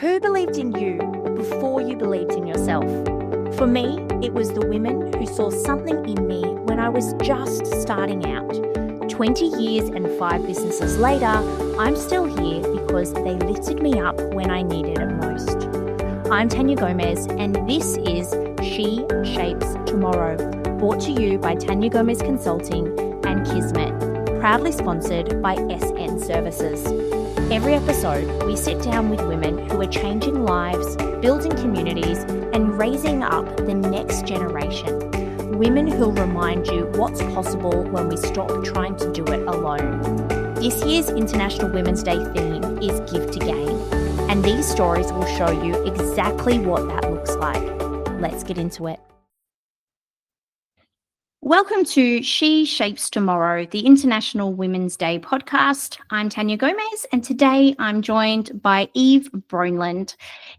Who believed in you before you believed in yourself? For me, it was the women who saw something in me when I was just starting out. 20 years and 5 businesses later, I'm still here because they lifted me up when I needed it most. I'm Tania Gomez, and this is She Shapes Tomorrow, brought to you by Tania Gomez Consulting and Kismet, proudly sponsored by SN Services. Every episode, we sit down with women who are changing lives, building communities, and raising up the next generation. Women who'll remind you what's possible when we stop trying to do it alone. This year's International Women's Day theme is Give to Gain, and these stories will show you exactly what that looks like. Let's get into it. Welcome to She Shapes Tomorrow, the International Women's Day podcast. I'm Tania Gomez, and today I'm joined by Eve Broeland.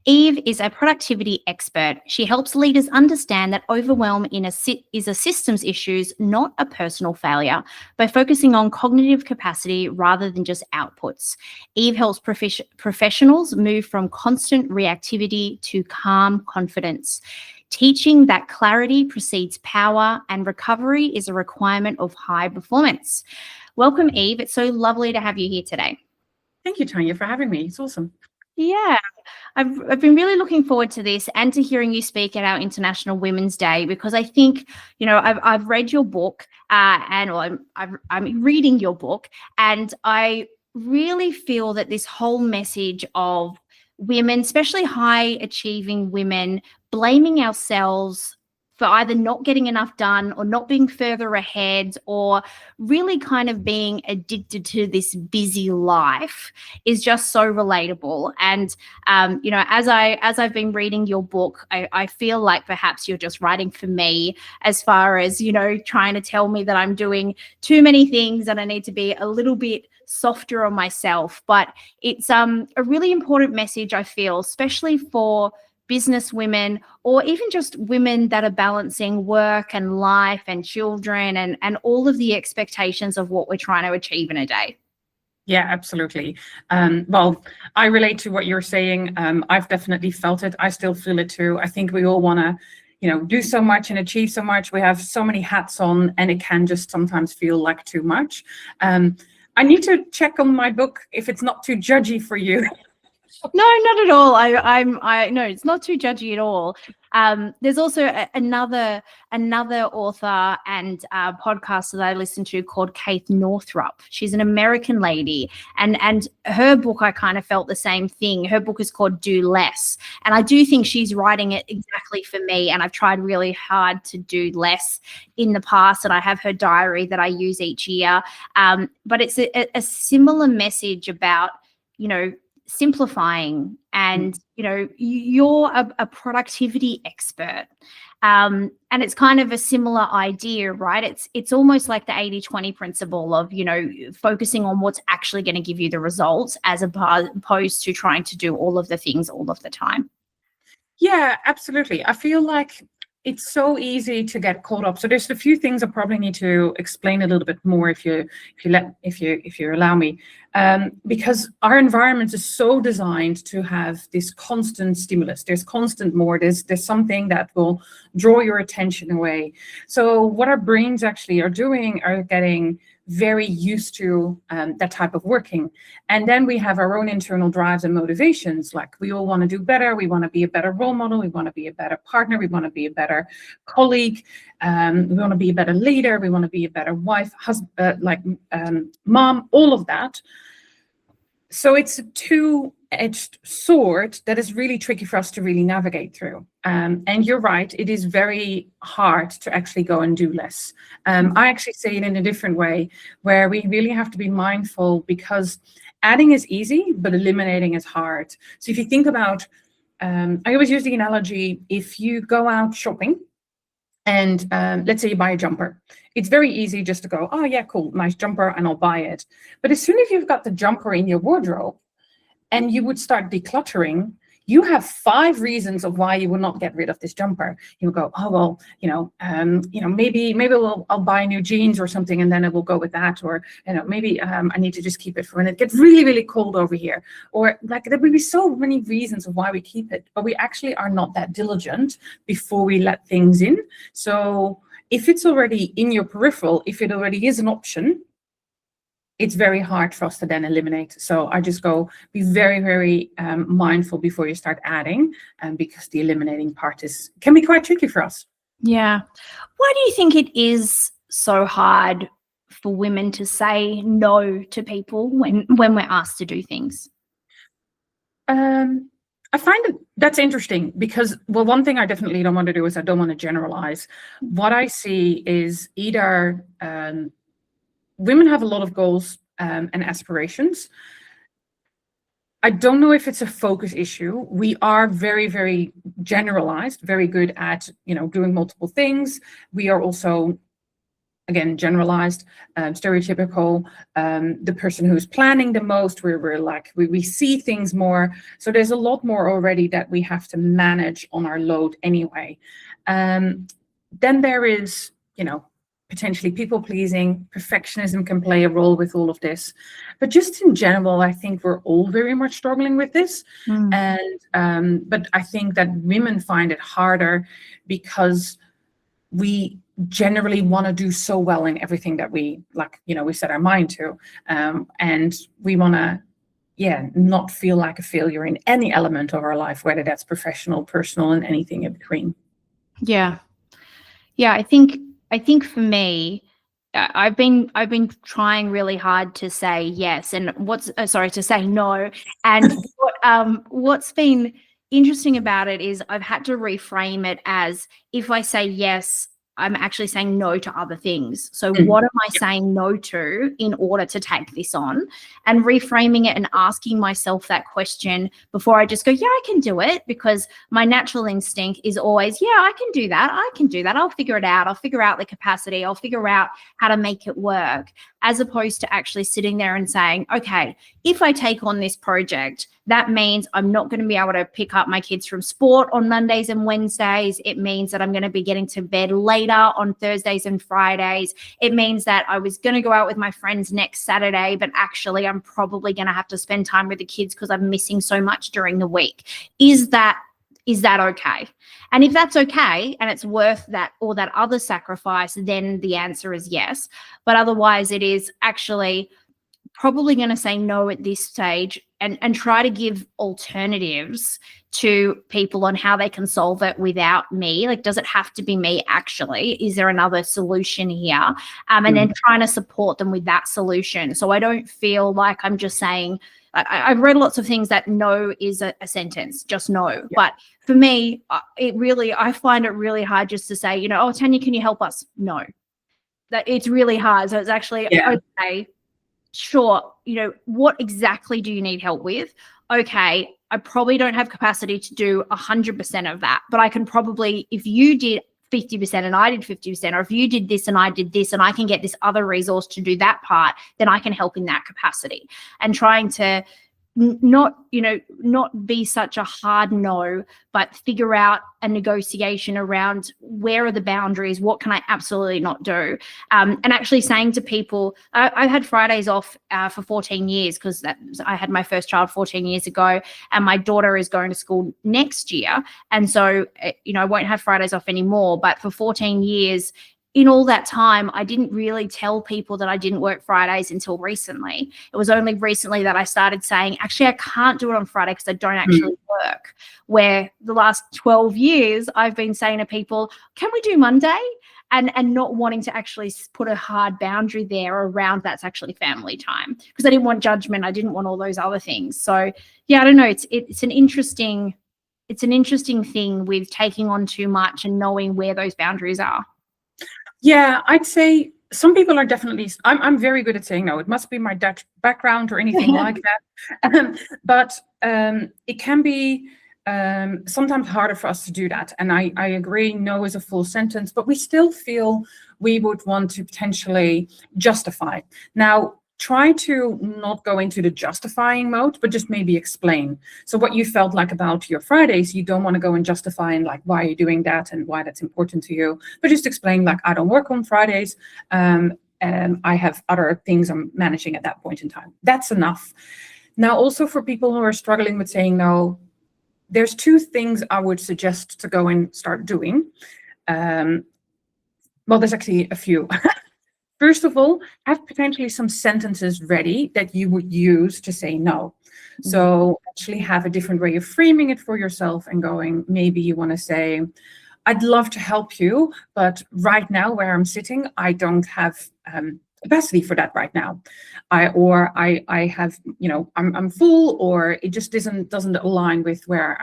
Eve is a productivity expert. She helps leaders understand that overwhelm is a systems issue, not a personal failure, by focusing on cognitive capacity rather than just outputs. Eve helps professionals move from constant reactivity to calm confidence, teaching that clarity precedes power and recovery is a requirement of high performance. Welcome, Eve. It's so lovely to have you here today. Thank you, Tania, for having me. It's awesome. Yeah, I've been really looking forward to this and to hearing you speak at our International Women's Day, because I think, you know, I've read your book I'm reading your book, and I really feel that this whole message of women, especially high achieving women, blaming ourselves for either not getting enough done or not being further ahead or really kind of being addicted to this busy life is just so relatable. And, you know, as I've been reading your book, I feel like perhaps you're just writing for me as far as, you know, trying to tell me that I'm doing too many things and I need to be a little bit softer on myself. But it's a really important message, I feel, especially for business women, or even just women that are balancing work and life and children and all of the expectations of what we're trying to achieve in a day. Yeah, absolutely. Well, I relate to what you're saying. I've definitely felt it. I still feel it too. I think we all want to, you know, do so much and achieve so much. We have so many hats on, and it can just sometimes feel like too much. I need to check on my book if it's not too judgy for you. No, not at all. I no, it's not too judgy at all. There's also another author and podcast that I listen to called Kate Northrup. She's an American lady, and her book, I kind of felt the same thing. Her book is called Do Less, and I do think she's writing it exactly for me. And I've tried really hard to do less in the past, and I have her diary that I use each year. But it's a similar message about, you know, simplifying, and you know, you're a productivity expert, and it's kind of a similar idea, right? It's almost like the 80-20 principle of, you know, focusing on what's actually going to give you the results as opposed to trying to do all of the things all of the time. Yeah, absolutely. I feel like it's so easy to get caught up. So there's a few things I probably need to explain a little bit more if you allow me, because our environment is so designed to have this constant stimulus. There's constant more. There's something that will draw your attention away. So what our brains actually are doing are getting very used to that type of working. And then we have our own internal drives and motivations. Like, we all want to do better. We want to be a better role model. We want to be a better partner. We want to be a better colleague. We want to be a better leader. We want to be a better wife, husband, mom, all of that. So it's a two-edged sword that is really tricky for us to really navigate through. And you're right, it is very hard to actually go and do less. I actually say it in a different way, where we really have to be mindful, because adding is easy, but eliminating is hard. So if you think about, I always use the analogy, if you go out shopping, and let's say you buy a jumper. It's very easy just to go, oh yeah, cool, nice jumper, and I'll buy it. But as soon as you've got the jumper in your wardrobe and you would start decluttering, you have 5 reasons of why you will not get rid of this jumper. You will go, oh, well, maybe I'll buy new jeans or something, and then it will go with that. Or, maybe I need to just keep it for when it gets really, really cold over here. Or like, there will be so many reasons of why we keep it, but we actually are not that diligent before we let things in. So if it's already in your peripheral, if it already is an option, it's very hard for us to then eliminate. So I just go, be very, very mindful before you start adding, because the eliminating part can be quite tricky for us. Yeah. Why do you think it is so hard for women to say no to people when we're asked to do things? I find that's interesting because, well, one thing I definitely don't want to do is I don't want to generalize. What I see is either women have a lot of goals and aspirations. I don't know if it's a focus issue. We are very, very generalized, very good at, doing multiple things. We are also, again, generalized, stereotypical, the person who's planning the most, we're like, we see things more. So there's a lot more already that we have to manage on our load anyway. Then there is, potentially people pleasing, perfectionism can play a role with all of this. But just in general, I think we're all very much struggling with this. And but I think that women find it harder because we generally want to do so well in everything that we we set our mind to. And we want to, not feel like a failure in any element of our life, whether that's professional, personal, and anything in between. Yeah. I think for me, I've been trying really hard to say yes, and to say no. And what's been interesting about it is I've had to reframe it as, if I say yes, I'm actually saying no to other things. So what am I saying no to in order to take this on? And reframing it and asking myself that question before I just go, yeah, I can do it, because my natural instinct is always, yeah, I can do that. I'll figure it out. I'll figure out the capacity. I'll figure out how to make it work, as opposed to actually sitting there and saying, okay, if I take on this project, that means I'm not going to be able to pick up my kids from sport on Mondays and Wednesdays. It means that I'm going to be getting to bed later on Thursdays and Fridays. It means that I was going to go out with my friends next Saturday, but actually I'm probably going to have to spend time with the kids because I'm missing so much during the week. Is that okay? And if that's okay and it's worth that or that other sacrifice, then the answer is yes. But otherwise, it is actually probably going to say no at this stage, and try to give alternatives to people on how they can solve it without me. Like, does it have to be me actually? Is there another solution here? And then trying to support them with that solution. So I don't feel like I'm just saying, I've read lots of things that no is a sentence, just no. Yeah. But for me, I find it really hard just to say, oh, Tanya, can you help us? No. That it's really hard. So it's actually, okay, sure, what exactly do you need help with? Okay, I probably don't have capacity to do 100% of that, but I can probably, if you did 50% and I did 50%, or if you did this and I did this, and I can get this other resource to do that part, then I can help in that capacity. And trying to not be such a hard no, but figure out a negotiation around where are the boundaries, what can I absolutely not do, and actually saying to people, I had Fridays off for 14 years because I had my first child 14 years ago, and my daughter is going to school next year, and so I won't have Fridays off anymore. But for 14 years, in all that time, I didn't really tell people that I didn't work Fridays until recently. It was only recently that I started saying, actually, I can't do it on Friday because I don't actually work. Where the last 12 years, I've been saying to people, can we do Monday? And not wanting to actually put a hard boundary there around that's actually family time, because I didn't want judgment. I didn't want all those other things. So yeah, I don't know. It's an interesting thing with taking on too much and knowing where those boundaries are. Yeah, I'd say some people are definitely, I'm very good at saying no. It must be my Dutch background or anything like that. But it can be sometimes harder for us to do that. And I agree, no is a full sentence, but we still feel we would want to potentially justify. Now, try to not go into the justifying mode, but just maybe explain. So what you felt like about your Fridays, you don't want to go and justify and like why you're doing that and why that's important to you, but just explain like, I don't work on Fridays, and I have other things I'm managing at that point in time. That's enough. Now, also for people who are struggling with saying no, there's two things I would suggest to go and start doing. Well, there's actually a few. First of all, have potentially some sentences ready that you would use to say no. So actually have a different way of framing it for yourself and going, maybe you want to say, I'd love to help you, but right now where I'm sitting, I don't have capacity for that right now. I have, I'm full, or it just doesn't align with where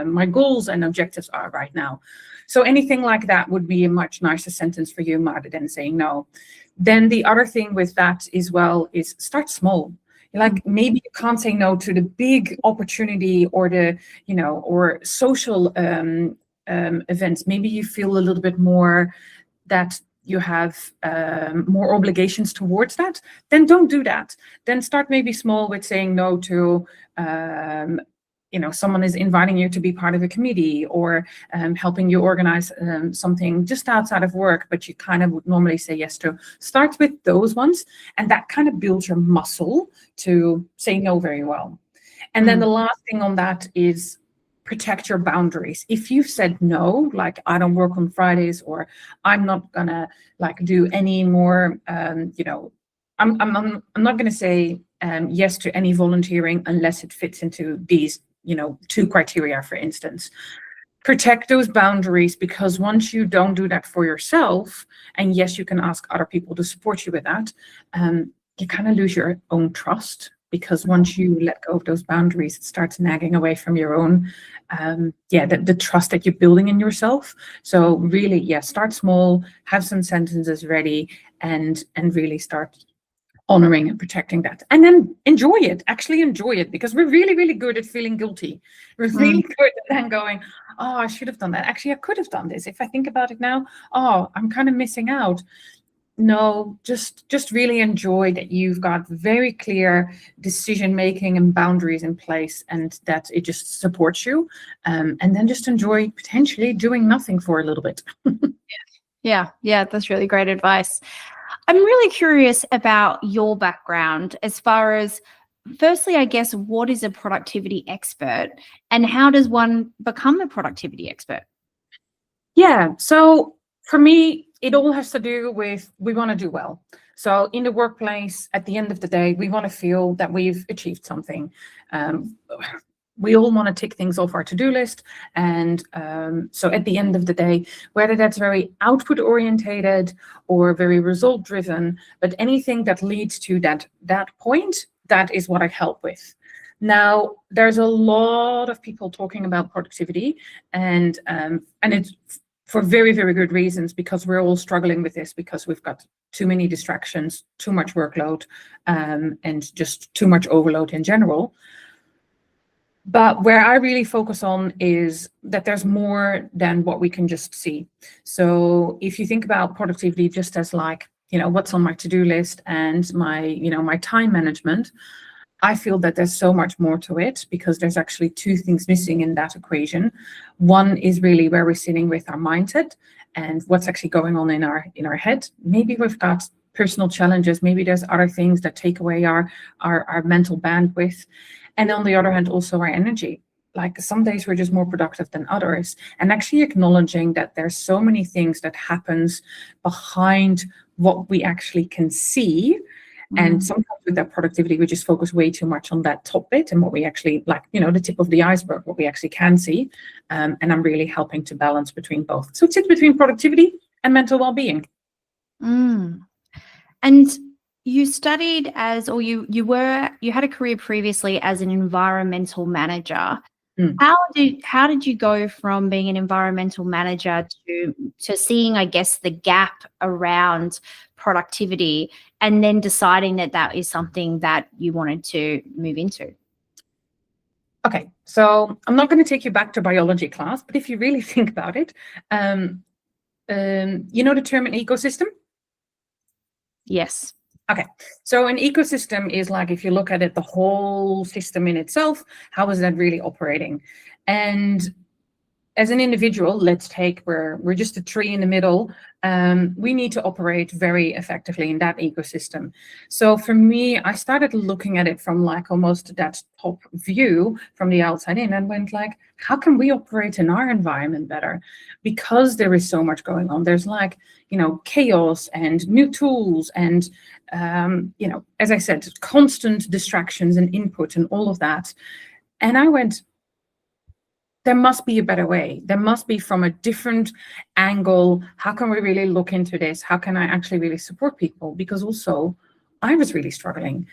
my goals and objectives are right now. So anything like that would be a much nicer sentence for you rather than saying no. Then the other thing with that as well is start small. Like maybe you can't say no to the big opportunity or the, or social events. Maybe you feel a little bit more that you have more obligations towards that. Then don't do that. Then start maybe small with saying no to someone is inviting you to be part of a committee, or helping you organize something just outside of work, but you kind of would normally say yes to. Start with those ones, and that kind of builds your muscle to say no very well. And then the last thing on that is protect your boundaries. If you've said no, like I don't work on Fridays, or I'm not gonna like do any more, I'm not gonna say yes to any volunteering unless it fits into these two criteria, for instance. Protect those boundaries, because once you don't do that for yourself, and yes, you can ask other people to support you with that, you kind of lose your own trust, because once you let go of those boundaries, it starts nagging away from your own, the trust that you're building in yourself. So really, start small, have some sentences ready, and really start honoring and protecting that, and then enjoy it. Actually enjoy it, because we're really, really good at feeling guilty. We're really good at then going, oh, I should have done that. Actually, I could have done this. If I think about it now, oh, I'm kind of missing out. No, just really enjoy that you've got very clear decision making and boundaries in place, and that it just supports you. And then just enjoy potentially doing nothing for a little bit. Yeah, that's really great advice. I'm really curious about your background as far as, firstly, I guess, what is a productivity expert, and how does one become a productivity expert? Yeah, so for me, it all has to do with, we want to do well. So in the workplace, at the end of the day, we want to feel that we've achieved something. We all want to tick things off our to-do list. And so at the end of the day, whether that's very output orientated or very result driven, but anything that leads to that point, that is what I help with. Now, there's a lot of people talking about productivity, and it's for very, very good reasons, because we're all struggling with this, because we've got too many distractions, too much workload, and just too much overload in general. But where I really focus on is that there's more than what we can just see. So if you think about productivity just as like, what's on my to-do list and my, my time management, I feel that there's so much more to it, because there's actually two things missing in that equation. One is really where we're sitting with our mindset and what's actually going on in our head. Maybe we've got personal challenges. Maybe there's other things that take away our mental bandwidth. And on the other hand, also our energy. Like some days we're just more productive than others. And actually acknowledging that there's so many things that happens behind what we actually can see. And sometimes with that productivity, we just focus way too much on that top bit and what we actually, like, the tip of the iceberg, what we actually can see. And I'm really helping to balance between both. So it sits between productivity and mental well-being. And you studied you had a career previously as an environmental manager. How did you go from being an environmental manager to seeing, I guess, the gap around productivity, and then deciding that is something that you wanted to move into? Okay, so I'm not going to take you back to biology class, but if you really think about it, the term an ecosystem? Yes. Okay, so an ecosystem is like, if you look at it, the whole system in itself, how is that really operating? And as an individual, let's take we're just a tree in the middle. We need to operate very effectively in that ecosystem. So for me, I started looking at it from like almost that top view from the outside in, and went like, how can we operate in our environment better? Because there is so much going on. There's like, chaos and new tools and, as I said, constant distractions and input and all of that. And I went, there must be a better way. There must be from a different angle. How can we really look into this? How can I actually really support people? Because also, I was really struggling.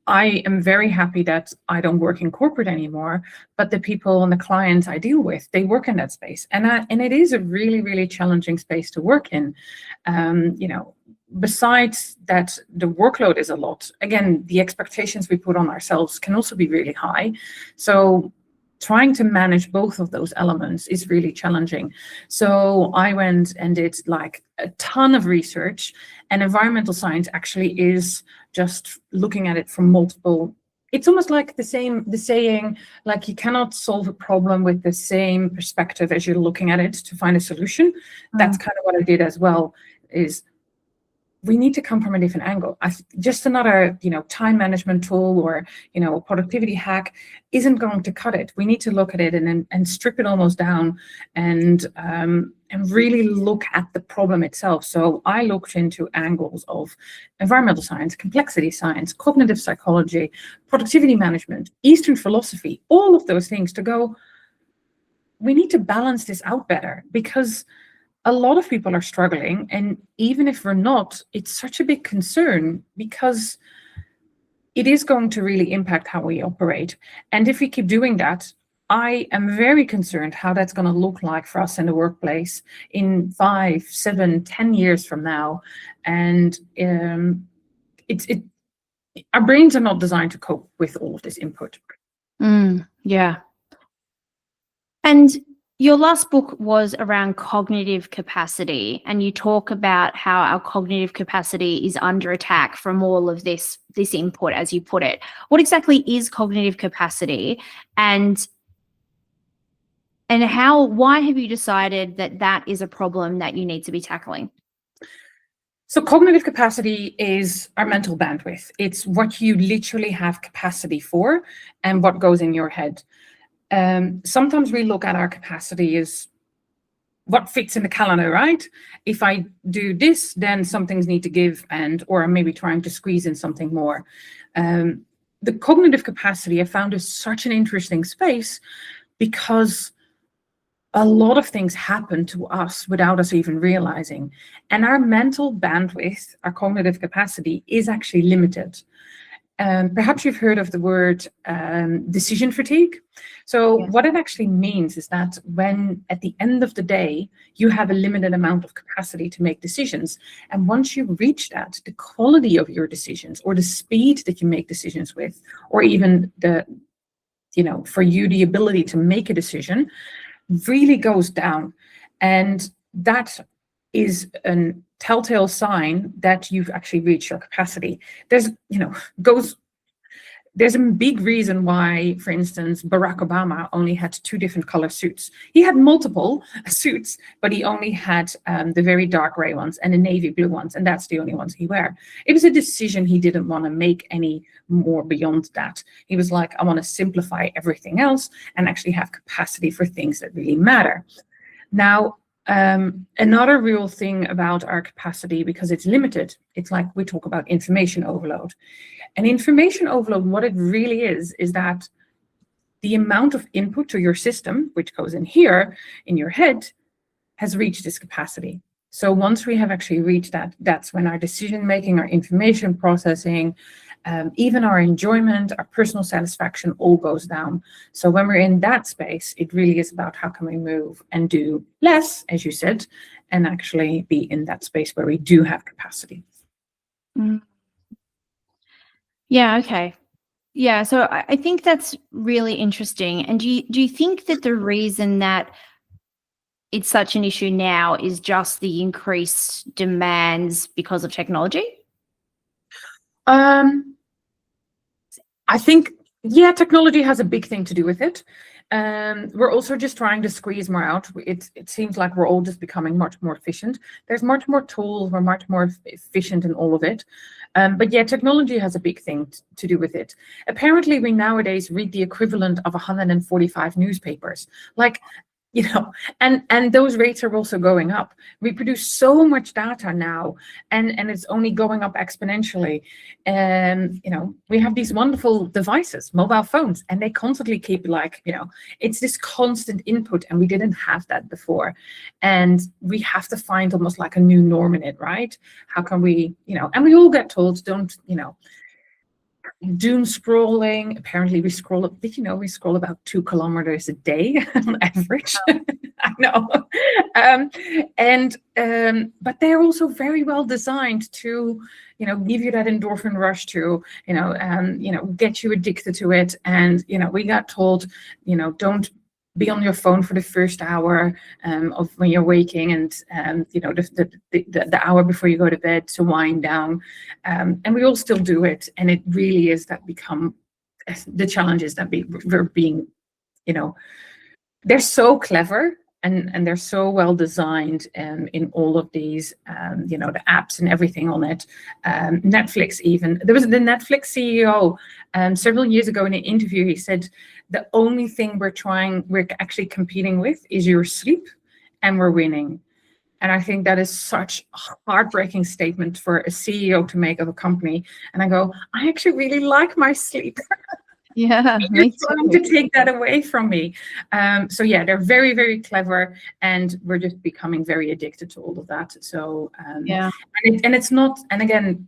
I am very happy that I don't work in corporate anymore, but the people and the clients I deal with, they work in that space. And it is a really, really challenging space to work in. Besides that, the workload is a lot. Again, the expectations we put on ourselves can also be really high. So trying to manage both of those elements is really challenging. So I went and did like a ton of research, and environmental science actually is just looking at it from multiple. It's almost like the saying, like, you cannot solve a problem with the same perspective as you're looking at it to find a solution. That's kind of what I did as well, is we need to come from a different angle. Just another, time management tool or, productivity hack isn't going to cut it. We need to look at it and strip it almost down and really look at the problem itself. So I looked into angles of environmental science, complexity science, cognitive psychology, productivity management, Eastern philosophy, all of those things to go, we need to balance this out better, because a lot of people are struggling, and even if we're not, it's such a big concern because it is going to really impact how we operate. And if we keep doing that, I am very concerned how that's going to look like for us in the workplace in 5, 7, 10 years from now. And our brains are not designed to cope with all of this input. Yeah. And your last book was around cognitive capacity, and you talk about how our cognitive capacity is under attack from all of this input, as you put it. What exactly is cognitive capacity, and why have you decided that is a problem that you need to be tackling? So cognitive capacity is our mental bandwidth. It's what you literally have capacity for and what goes in your head. Sometimes we look at our capacity as what fits in the calendar, right? If I do this, then some things need to give, or I'm maybe trying to squeeze in something more. The cognitive capacity I found is such an interesting space because a lot of things happen to us without us even realizing. And our mental bandwidth, our cognitive capacity, is actually limited. Perhaps you've heard of the word decision fatigue. So yes. What it actually means is that when at the end of the day, you have a limited amount of capacity to make decisions. And once you reach that, the quality of your decisions or the speed that you make decisions with, or even for you, the ability to make a decision really goes down. And that is a telltale sign that you've actually reached your capacity. There's a big reason why, for instance, Barack Obama only had 2 different color suits. He had multiple suits, but he only had the very dark gray ones and the navy blue ones, and that's the only ones he wear. It was a decision he didn't want to make any more beyond that. He was like, I want to simplify everything else and actually have capacity for things that really matter. Now, another real thing about our capacity, because it's limited, it's like we talk about information overload. And information overload, what it really is that the amount of input to your system, which goes in here, in your head, has reached this capacity. So once we have actually reached that, that's when our decision-making, our information processing, even our enjoyment, our personal satisfaction all goes down. So when we're in that space, it really is about how can we move and do less, as you said, and actually be in that space where we do have capacity. Yeah, okay. Yeah, so I think that's really interesting. And do you think that the reason that it's such an issue now is just the increased demands because of technology? I think, yeah, technology has a big thing to do with it. We're also just trying to squeeze more out. It seems like we're all just becoming much more efficient. There's much more tools. We're much more efficient in all of it. But yeah, technology has a big thing to do with it. Apparently, we nowadays read the equivalent of 145 newspapers. Like, and those rates are also going up. We produce so much data now, and it's only going up exponentially. And we have these wonderful devices, mobile phones, and they constantly keep it's this constant input, and we didn't have that before. And we have to find almost like a new norm in it, right? How can we, and we all get told, don't, doom scrolling. Apparently we scroll up. Did you know we scroll about 2 kilometers a day on average? I know. But they're also very well designed to, give you that endorphin rush to, get you addicted to it. And, we got told, don't be on your phone for the first hour of when you're waking, and the hour before you go to bed to wind down, and we all still do it. And it really is that become the challenges that we're being, they're so clever, and they're so well designed in all of these, the apps and everything on it. Netflix even. There was the Netflix CEO several years ago in an interview. He said, the only thing we're actually competing with is your sleep, and we're winning. And I think that is such a heartbreaking statement for a CEO to make of a company. And I go, I actually really like my sleep. Yeah, you're trying to take that away from me. So yeah, they're very, very clever, and we're just becoming very addicted to all of that. So yeah, and it's not. And again,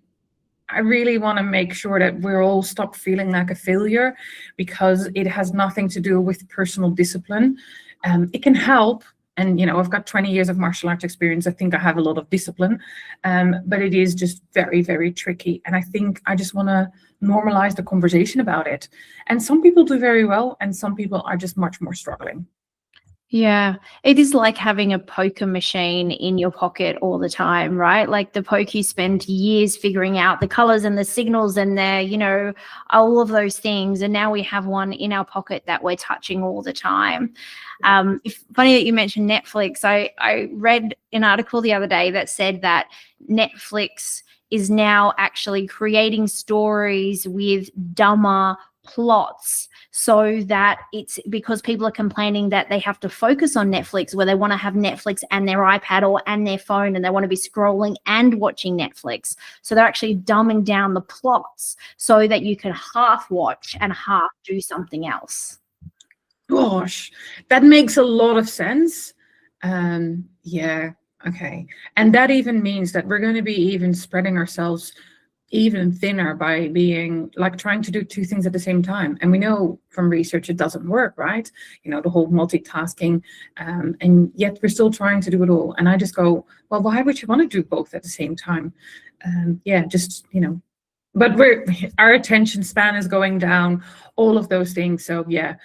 I really want to make sure that we're all stop feeling like a failure, because it has nothing to do with personal discipline. It can help. And, I've got 20 years of martial arts experience. I think I have a lot of discipline, but it is just very, very tricky. And I think I just want to normalize the conversation about it. And some people do very well, and some people are just much more struggling. Yeah, it is like having a poker machine in your pocket all the time, right? Like the poker, you spend years figuring out the colors and the signals and the, all of those things. And now we have one in our pocket that we're touching all the time. Funny that you mentioned Netflix. I read an article the other day that said that Netflix is now actually creating stories with dumber plots, so that it's because people are complaining that they have to focus on Netflix, where they want to have Netflix and their iPad or and their phone, and they want to be scrolling and watching Netflix. So they're actually dumbing down the plots so that you can half watch and half do something else. Gosh, that makes a lot of sense. Yeah, okay. And that even means that we're going to be even spreading ourselves even thinner by being like trying to do 2 things at the same time. And we know from research it doesn't work, right? The whole multitasking, and yet we're still trying to do it all. And I just go, well, why would you want to do both at the same time? But our attention span is going down, all of those things. So yeah,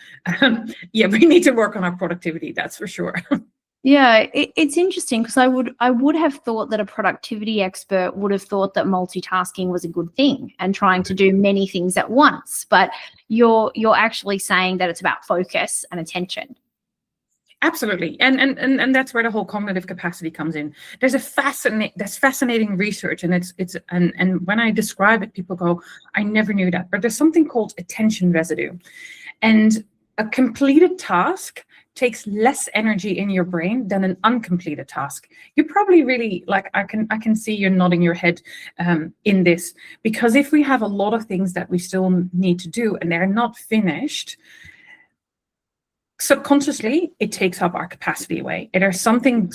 we need to work on our productivity, that's for sure. Yeah, it's interesting, because I would have thought that a productivity expert would have thought that multitasking was a good thing and trying to do many things at once. But you're actually saying that it's about focus and attention. Absolutely, and that's where the whole cognitive capacity comes in. There's fascinating research, and and when I describe it, people go, I never knew that. But there's something called attention residue, and a completed task takes less energy in your brain than an uncompleted task. You probably really I can see you nodding your head in this, because if we have a lot of things that we still need to do and they're not finished, subconsciously it takes up our capacity away. There's something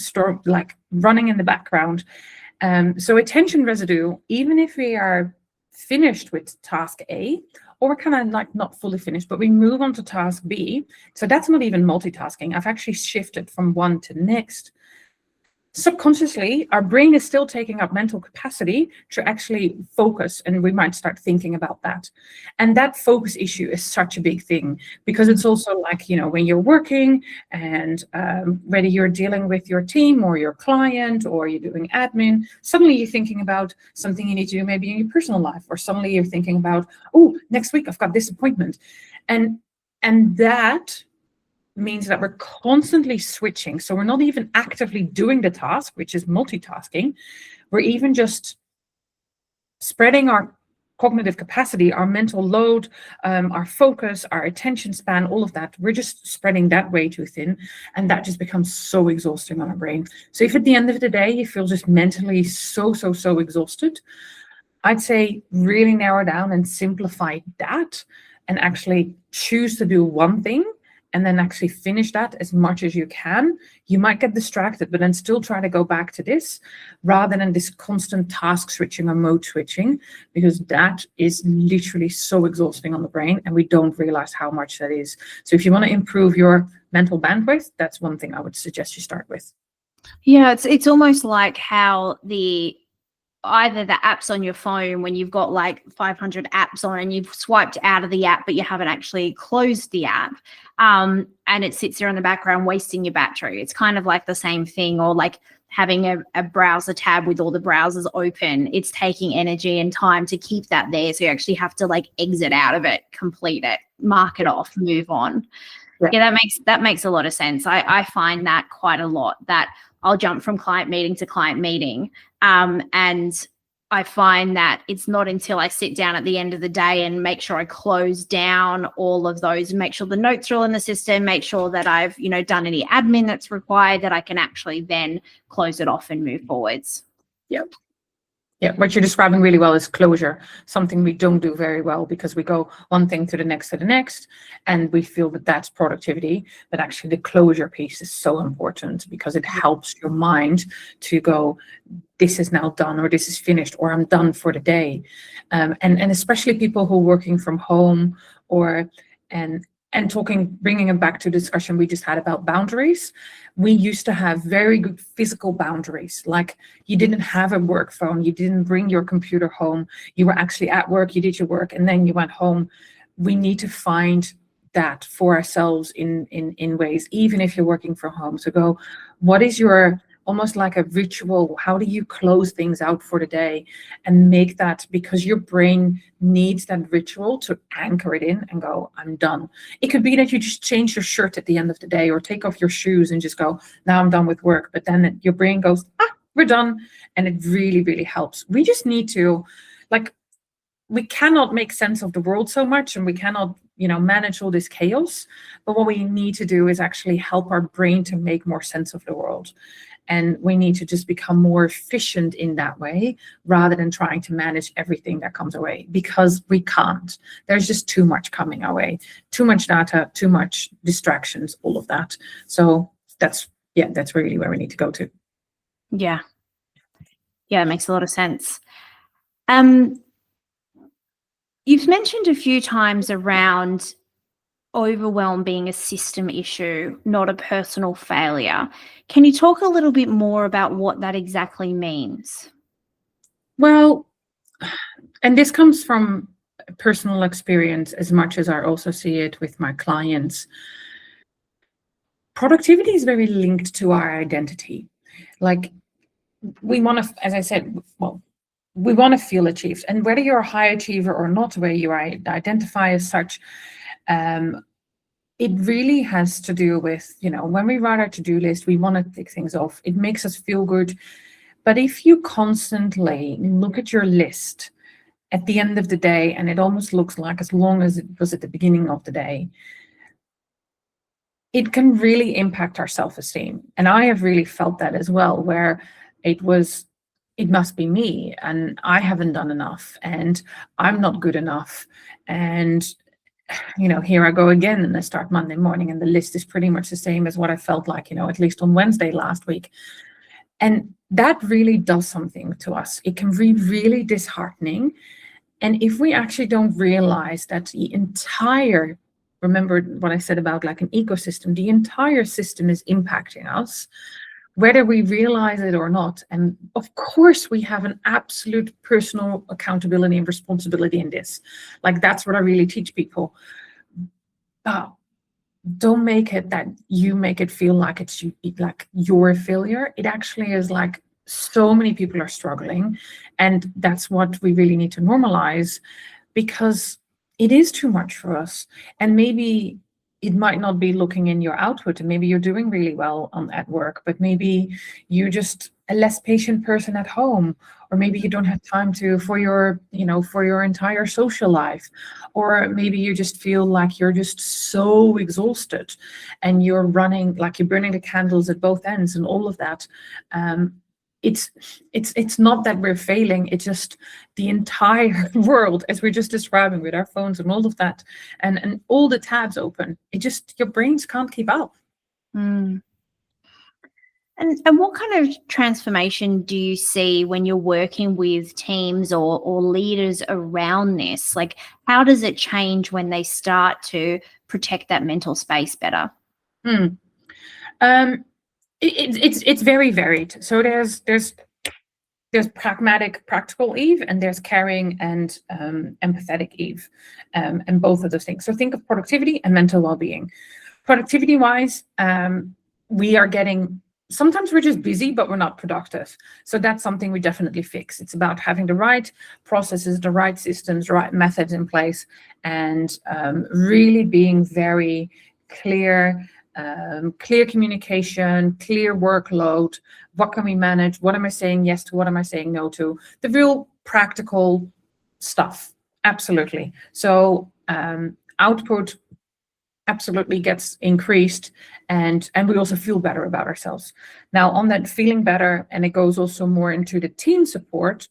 running in the background. So attention residue, even if we are finished with task A, or we're kind of not fully finished, but we move on to task B. So that's not even multitasking. I've actually shifted from one to the next. subconsciously, our brain is still taking up mental capacity to actually focus, and we might start thinking about that. And that focus issue is such a big thing, because it's also like, when you're working and whether you're dealing with your team or your client or you're doing admin, suddenly you're thinking about something you need to do maybe in your personal life, or suddenly you're thinking about, oh, next week I've got this appointment. And that means that we're constantly switching. So we're not even actively doing the task, which is multitasking. We're even just spreading our cognitive capacity, our mental load, our focus, our attention span, all of that. We're just spreading that way too thin. And that just becomes so exhausting on our brain. So if at the end of the day, you feel just mentally so exhausted, I'd say really narrow down and simplify that, and actually choose to do one thing and then actually finish that as much as you can. You might get distracted, but then still try to go back to this, rather than this constant task switching or mode switching, because that is literally so exhausting on the brain, and we don't realize how much that is. So if you want to improve your mental bandwidth, that's one thing I would suggest you start with. Yeah, it's almost like how either the apps on your phone, when you've got like 500 apps on and you've swiped out of the app, but you haven't actually closed the app, and it sits there in the background wasting your battery. It's kind of like the same thing, or like having a browser tab with all the browsers open. It's taking energy and time to keep that there. So you actually have to like exit out of it, complete it, mark it off, move on. Yeah, that makes a lot of sense. I find that quite a lot, that I'll jump from client meeting to client meeting. And I find that it's not until I sit down at the end of the day and make sure I close down all of those, make sure the notes are all in the system, make sure that I've, done any admin that's required, that I can actually then close it off and move forwards. Yep. Yeah, what you're describing really well is closure, something we don't do very well, because we go one thing to the next, and we feel that that's productivity. But actually the closure piece is so important, because it helps your mind to go, this is now done, or this is finished, or I'm done for the day. And especially people who are working from home, bringing it back to the discussion we just had about boundaries. We used to have very good physical boundaries. Like, you didn't have a work phone, you didn't bring your computer home, you were actually at work, you did your work, and then you went home. We need to find that for ourselves in ways, even if you're working from home. So go, what is your, almost like a ritual, how do you close things out for the day, and make that, because your brain needs that ritual to anchor it in and go, I'm done. It could be that you just change your shirt at the end of the day, or take off your shoes and just go, now I'm done with work. But then your brain goes, we're done. And it really helps. We just need to, we cannot make sense of the world so much, and we cannot, manage all this chaos. But what we need to do is actually help our brain to make more sense of the world. And we need to just become more efficient in that way, rather than trying to manage everything that comes our way, because we can't. There's just too much coming our way, too much data, too much distractions, all of that. So that's really where we need to go to. Yeah, it makes a lot of sense. You've mentioned a few times around overwhelm being a system issue, not a personal failure. Can you talk a little bit more about what that exactly means? Well, and this comes from personal experience as much as I also see it with my clients. Productivity is very linked to our identity. Like, we want to, as I said, we want to feel achieved. And whether you're a high achiever or not, where you identify as such, it really has to do with, when we write our to-do list, we want to tick things off. It makes us feel good. But if you constantly look at your list at the end of the day, and it almost looks like as long as it was at the beginning of the day, it can really impact our self-esteem. And I have really felt that as well, where it must be me, and I haven't done enough, and I'm not good enough. And here I go again, and I start Monday morning, and the list is pretty much the same as what I felt like, at least on Wednesday last week. And that really does something to us. It can be really disheartening. And if we actually don't realize that the entire, remember what I said about like an ecosystem, the entire system is impacting us, whether we realize it or not. And of course, we have an absolute personal accountability and responsibility in this. Like, that's what I really teach people. But don't make it that you make it feel like it's like you're a failure. It actually is like so many people are struggling, and that's what we really need to normalize, because it is too much for us. And maybe it might not be looking in your output, and maybe you're doing really well at work, but maybe you're just a less patient person at home, or maybe you don't have time for your entire social life, or maybe you just feel like you're just so exhausted and you're running, like you're burning the candles at both ends and all of that. It's not that we're failing, it's just the entire world, as we're just describing, with our phones and all of that, and all the tabs open, your brains can't keep up. Mm. And what kind of transformation do you see when you're working with teams or leaders around this? Like, how does it change when they start to protect that mental space better? It's very varied. So there's pragmatic, practical Eve, and there's caring and empathetic Eve, and both of those things. So think of productivity and mental well-being. Productivity wise, sometimes we're just busy, but we're not productive. So that's something we definitely fix. It's about having the right processes, the right systems, the right methods in place, and really being very clear, clear communication, clear workload. What can we manage? What am I saying yes to? What am I saying no to? The real practical stuff. Absolutely. So output absolutely gets increased, and we also feel better about ourselves. Now, on that feeling better, and it goes also more into the team support,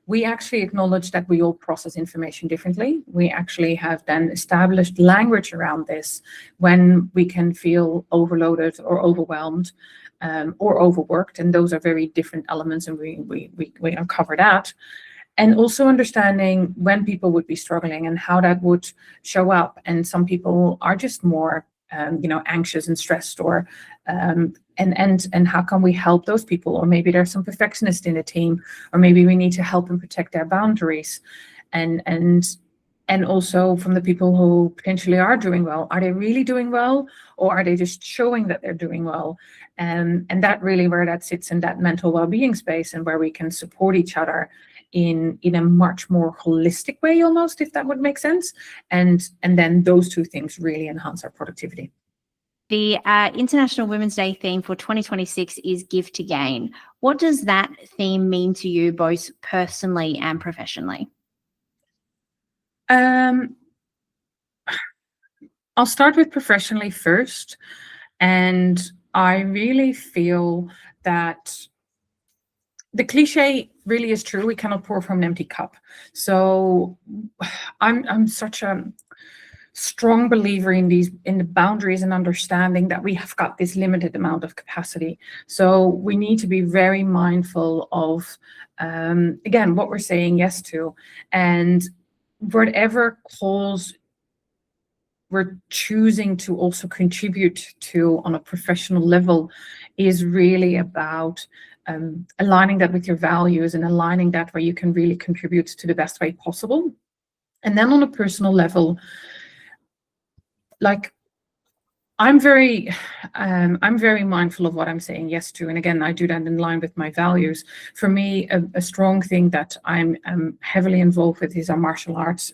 we actually acknowledge that we all process information differently. We actually have then established language around this when we can feel overloaded or overwhelmed, or overworked, and those are very different elements, and we uncover that. And also understanding when people would be struggling and how that would show up. And some people are just more, anxious and stressed, or and how can we help those people? Or maybe there's some perfectionists in the team, or maybe we need to help them protect their boundaries. And also from the people who potentially are doing well, are they really doing well, or are they just showing that they're doing well? And that really where that sits in that mental well-being space, and where we can support each other in a much more holistic way, almost, if that would make sense. And then those two things really enhance our productivity. The International Women's Day theme for 2026 is Give to Gain. What does that theme mean to you, both personally and professionally? I'll start with professionally first. And I really feel that the cliche really is true. We cannot pour from an empty cup. So I'm such a strong believer in the boundaries and understanding that we have got this limited amount of capacity. So we need to be very mindful of, again, what we're saying yes to, and whatever cause we're choosing to also contribute to on a professional level is really about aligning that with your values, and aligning that where you can really contribute to the best way possible. And then on a personal level, like, I'm very mindful of what I'm saying yes to. And again, I do that in line with my values. For me, a strong thing that I'm heavily involved with is our martial arts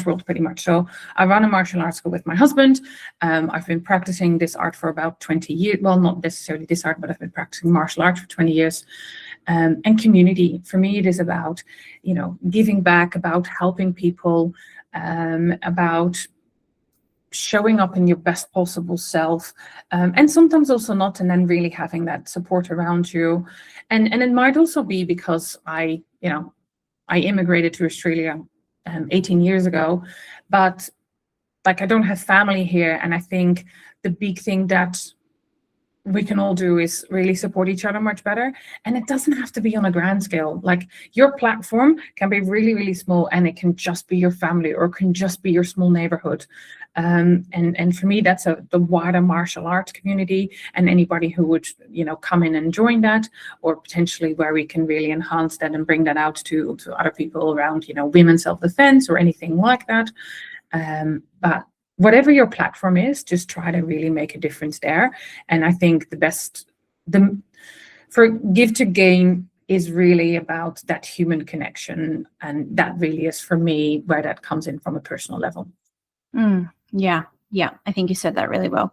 world, pretty much. So I run a martial arts school with my husband. I've been practicing this art for about 20 years. Well, not necessarily this art, but I've been practicing martial arts for 20 years. And community, for me, it is about, giving back, about helping people, about showing up in your best possible self, and sometimes also not, and then really having that support around you. And it might also be because I immigrated to Australia 18 years ago, but like, I don't have family here. And I think the big thing that we can all do is really support each other much better. And it doesn't have to be on a grand scale. Like, your platform can be really, really small, and it can just be your family, or it can just be your small neighborhood. And for me, that's the wider martial arts community, and anybody who would, come in and join that, or potentially where we can really enhance that and bring that out to other people around, women's self-defense or anything like that. But whatever your platform is, just try to really make a difference there. And I think for Give to Gain is really about that human connection. And that really is, for me, where that comes in from a personal level. Yeah. I think you said that really well.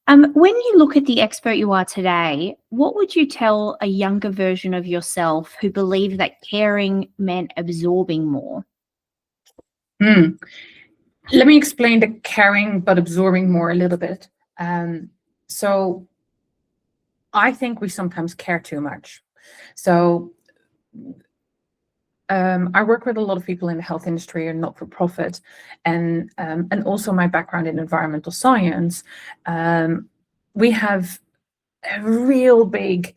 When you look at the expert you are today, what would you tell a younger version of yourself who believed that caring meant absorbing more? Let me explain the caring but absorbing more a little bit. So I think we sometimes care too much. So I work with a lot of people in the health industry and not-for-profit, and also my background in environmental science. We have a real big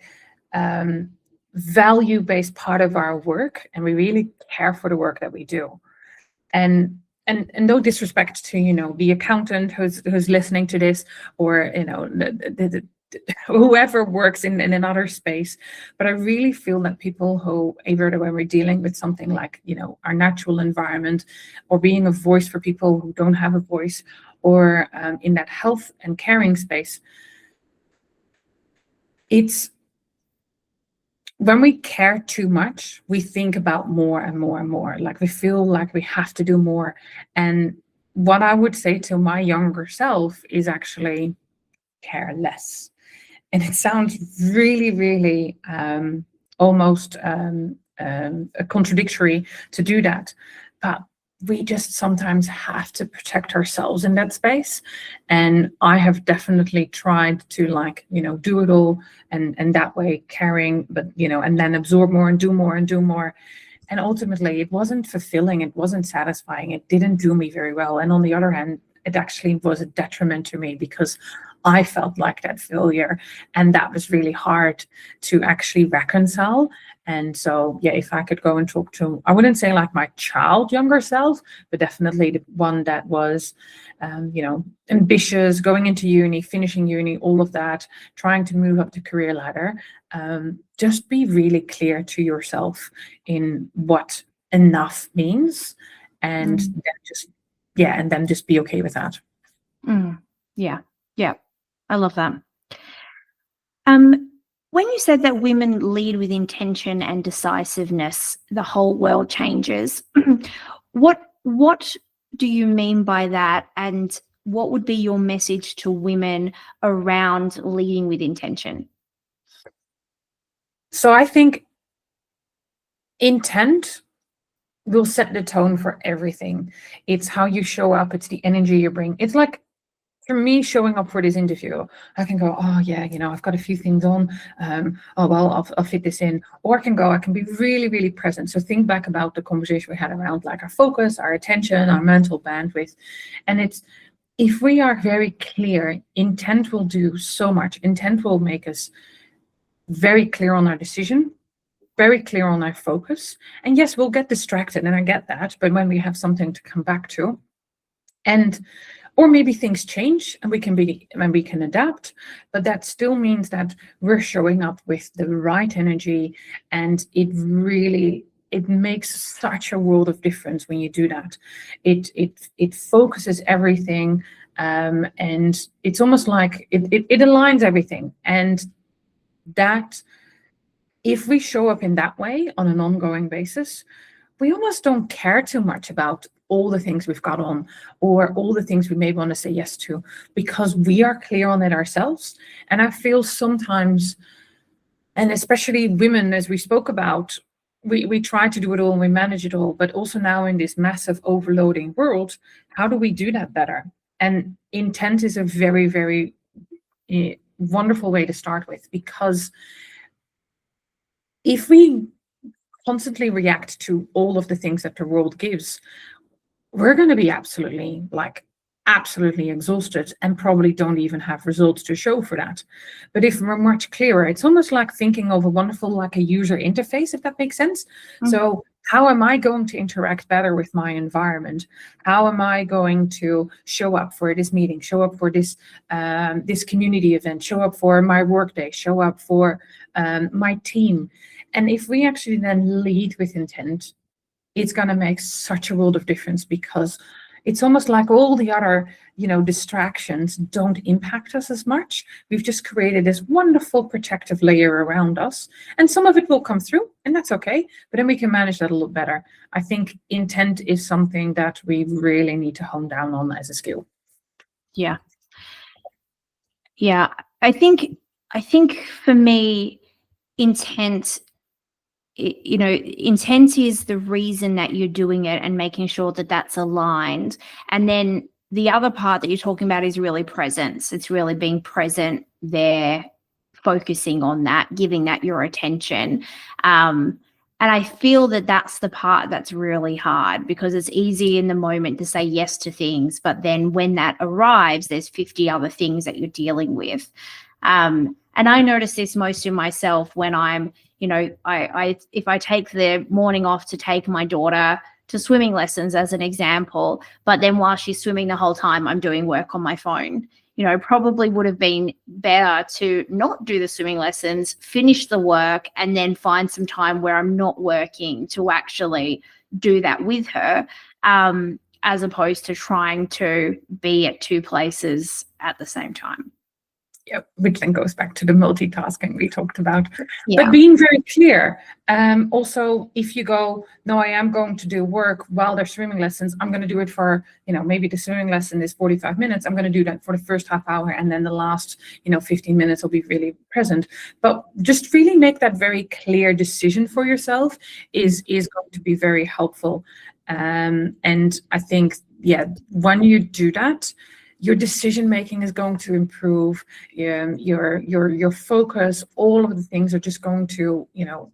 value-based part of our work, and we really care for the work that we do. And no disrespect to the accountant who's listening to this, or whoever works in another space, but I really feel that people who, either when we're dealing with something like our natural environment, or being a voice for people who don't have a voice, or in that health and caring space, it's when we care too much, we think about more and more and more. Like, we feel like we have to do more. And what I would say to my younger self is actually care less. And it sounds really, really almost contradictory to do that. But we just sometimes have to protect ourselves in that space. And I have definitely tried to do it all, and that way caring, but and then absorb more and do more and do more. And ultimately it wasn't fulfilling, it wasn't satisfying, it didn't do me very well. And on the other hand, it actually was a detriment to me, because I felt like that failure, and that was really hard to actually reconcile. And so, if I could go and talk to, I wouldn't say like my younger self, but definitely the one that was, ambitious, going into uni, finishing uni, all of that, trying to move up the career ladder, just be really clear to yourself in what enough means, and then just be okay with that. Yeah. I love that. When you said that women lead with intention and decisiveness, the whole world changes. What do you mean by that? And what would be your message to women around leading with intention? So I think intent will set the tone for everything. It's how you show up. It's the energy you bring. It's like, for me, showing up for this interview, I can go, oh yeah, I've got a few things on. I'll fit this in. Or I can be really, really present. So think back about the conversation we had around like our focus, our attention, our mental bandwidth. And it's, if we are very clear, intent will do so much. Intent will make us very clear on our decision, very clear on our focus. And yes, we'll get distracted, and I get that, but when we have something to come back to, or maybe things change and we can adapt, but that still means that we're showing up with the right energy, and it makes such a world of difference when you do that. It focuses everything, and it's almost like it aligns everything, and that if we show up in that way on an ongoing basis, we almost don't care too much about all the things we've got on, or all the things we may want to say yes to, because we are clear on it ourselves. And I feel sometimes, and especially women, as we spoke about, we try to do it all and we manage it all, but also now in this massive overloading world, how do we do that better? And intent is a very, very wonderful way to start with, because if we constantly react to all of the things that the world gives, we're going to be absolutely like absolutely exhausted and probably don't even have results to show for that. But if we're much clearer, it's almost like thinking of a wonderful, like a user interface, if that makes sense. So how am I going to interact better with my environment? How am I going to show up for this meeting, show up for this this community event, show up for my workday, show up for my team? And if we actually then lead with intent, it's going to make such a world of difference, because it's almost like all the other, distractions don't impact us as much. We've just created this wonderful protective layer around us, and some of it will come through, and that's okay. But then we can manage that a little better. I think intent is something that we really need to hone down on as a skill. Yeah. I think for me, intent is the reason that you're doing it, and making sure that that's aligned. And then the other part that you're talking about is really presence. It's really being present there, focusing on that, giving that your attention. And I feel that that's the part that's really hard, because it's easy in the moment to say yes to things, but then when that arrives, there's 50 other things that you're dealing with. And I notice this most in myself when I'm, if I take the morning off to take my daughter to swimming lessons as an example, but then while she's swimming the whole time, I'm doing work on my phone. Probably would have been better to not do the swimming lessons, finish the work, and then find some time where I'm not working to actually do that with her, as opposed to trying to be at two places at the same time. Yep, which then goes back to the multitasking we talked about. Yeah. But being very clear. Also, if you go, no, I am going to do work while they're swimming lessons, I'm going to do it for, maybe the swimming lesson is 45 minutes. I'm going to do that for the first half hour, and then the last, 15 minutes will be really present. But just really make that very clear decision for yourself is going to be very helpful. And I think, when you do that, your decision making is going to improve. Your focus, all of the things are just going to,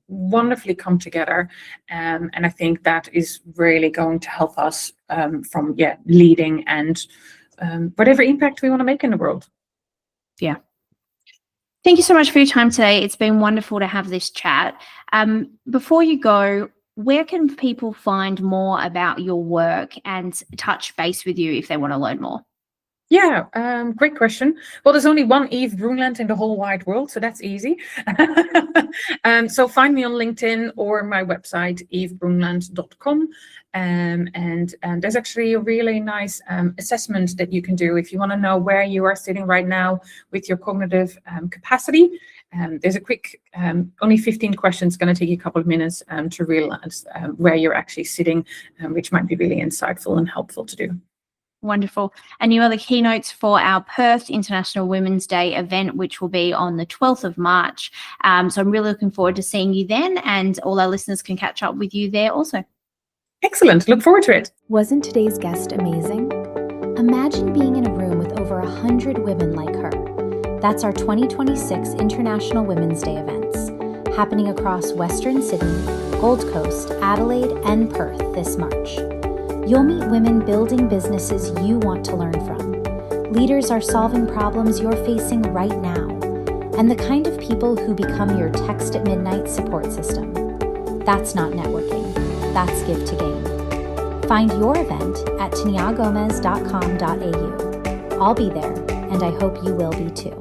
wonderfully come together. And I think that is really going to help us from leading and whatever impact we want to make in the world. Yeah. Thank you so much for your time today. It's been wonderful to have this chat. Before you go, where can people find more about your work and touch base with you if they want to learn more? Yeah, great question. Well, there's only one Eve Broeland in the whole wide world, so that's easy. So find me on LinkedIn or my website, evebroeland.com. And there's actually a really nice assessment that you can do if you want to know where you are sitting right now with your cognitive capacity. There's a quick, only 15 questions, going to take you a couple of minutes to realize where you're actually sitting, which might be really insightful and helpful to do. Wonderful. And you are the keynotes for our Perth International Women's Day event, which will be on the 12th of March. So I'm really looking forward to seeing you then, and all our listeners can catch up with you there also. Excellent. Look forward to it. Wasn't today's guest amazing? Imagine being in a room with over 100 women like her. That's our 2026 International Women's Day events, happening across Western Sydney, Gold Coast, Adelaide, and Perth this March. You'll meet women building businesses you want to learn from. Leaders are solving problems you're facing right now, and the kind of people who become your text at midnight support system. That's not networking, that's give to gain. Find your event at taniagomez.com.au. I'll be there, and I hope you will be too.